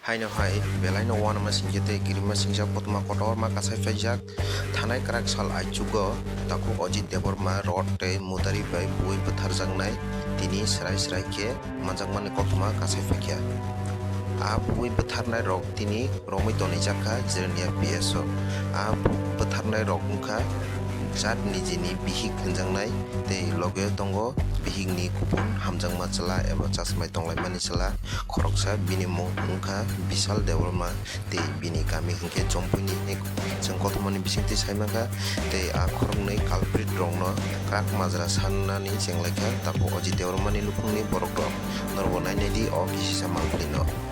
Haino hai belai no wana masing jete girima singja potma kotor ma kasai faijak thanai krak sal aichugo taku Ajit Deborma rod tei mudari bai bui butharjaknai tini serai ke manjakmani kotoma kasai faikya a bui butharnai rok tini romoi tonijaka jirania PSO a butharnai rok ungkha jat nijini bihik hinjaknai tei loge tongo bihik ni kupun hamjangma chela eba chasmai tonglaimani chela khoroksa bini mung ungkha Bishal Deborma tei bini kami hingke jompuni jeng kotomani bisingti saimaka tei a khoroknai culprit rokno krak majra sannani jenglaikha taku Ajit Debormani lupungni borok rok norbo nainai di o kisi samangpili no.